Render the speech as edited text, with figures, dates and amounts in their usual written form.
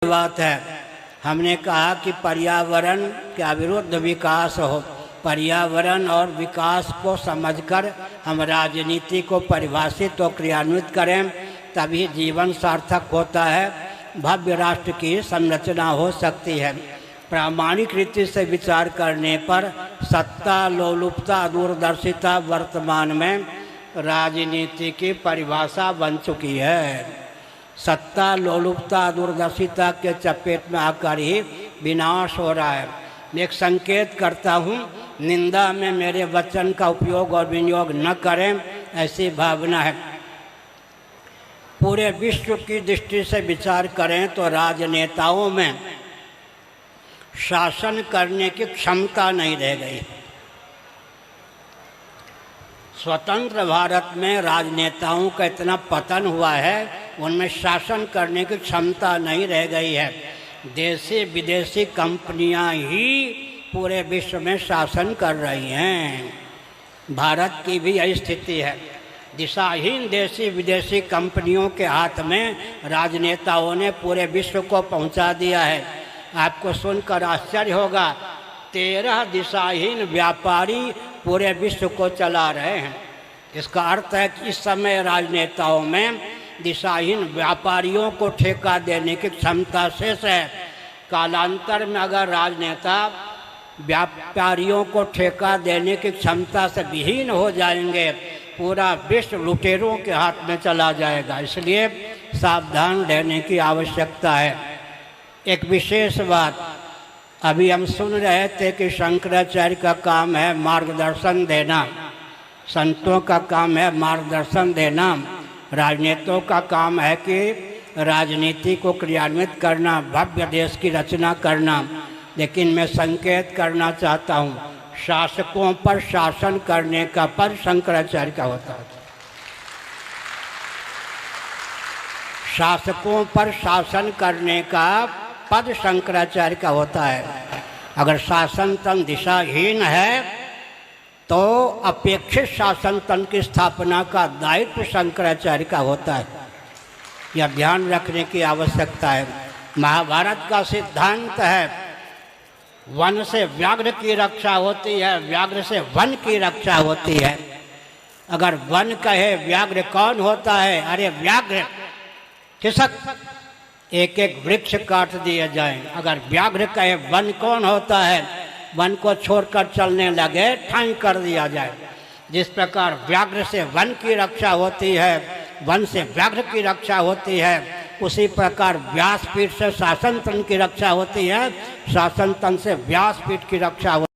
बात है। हमने कहा कि पर्यावरण के विरुद्ध विकास हो। पर्यावरण और विकास को समझकर हम राजनीति को परिभाषित और क्रियान्वित करें, तभी जीवन सार्थक होता है, भव्य राष्ट्र की संरचना हो सकती है। प्रामाणिक रीति से विचार करने पर सत्ता, लोलुपता, दूरदर्शिता वर्तमान में राजनीति की परिभाषा बन चुकी है। सत्ता, लोलुपता, दूरदर्शिता के चपेट में आकर ही विनाश हो रहा है। मैं एक संकेत करता हूँ, निंदा में मेरे वचन का उपयोग और विनियोग न करें, ऐसी भावना है। पूरे विश्व की दृष्टि से विचार करें तो राजनेताओं में शासन करने की क्षमता नहीं रह गई। स्वतंत्र भारत में राजनेताओं का इतना पतन हुआ है, उनमें शासन करने की क्षमता नहीं रह गई है। देशी विदेशी कंपनियां ही पूरे विश्व में शासन कर रही हैं। भारत की भी यही स्थिति है। दिशाहीन देशी विदेशी कंपनियों के हाथ में राजनेताओं ने पूरे विश्व को पहुंचा दिया है। आपको सुनकर आश्चर्य होगा, 13 दिशाहीन व्यापारी पूरे विश्व को चला रहे हैं। इसका अर्थ है कि इस समय राजनेताओं में दिशाहीन व्यापारियों को ठेका देने की क्षमता शेष है। कालांतर में अगर राजनेता व्यापारियों को ठेका देने की क्षमता से विहीन हो जाएंगे, पूरा विश्व लुटेरों के हाथ में चला जाएगा। इसलिए सावधान रहने की आवश्यकता है। एक विशेष बात, अभी हम सुन रहे थे कि शंकराचार्य का काम है मार्गदर्शन देना, संतों का काम है मार्गदर्शन देना, राजनेताओं का काम है कि राजनीति को क्रियान्वित करना, भव्य देश की रचना करना। लेकिन मैं संकेत करना चाहता हूँ, शासकों पर शासन करने का पद शंकराचार्य का होता है। शासकों पर शासन करने का पद शंकराचार्य का होता है। अगर शासन तंत्र दिशाहीन है तो अपेक्षित शासन तंत्र की स्थापना का दायित्व शंकराचार्य का होता है। यह ध्यान रखने की आवश्यकता है। महाभारत का सिद्धांत है, वन से व्याघ्र की रक्षा होती है, व्याघ्र से वन की रक्षा होती है। अगर वन कहे व्याघ्र कौन होता है, अरे व्याघ्र खिसक एक एक वृक्ष काट दिए जाएं। अगर व्याघ्र कहे वन कौन होता है, वन को छोड़कर चलने लगे, ठाई कर दिया जाए। जिस प्रकार व्याघ्र से वन की रक्षा होती है, वन से व्याघ्र की रक्षा होती है, उसी प्रकार व्यासपीठ से शासन तंत्र की रक्षा होती है, शासन तंत्र से व्यासपीठ की रक्षा होती है।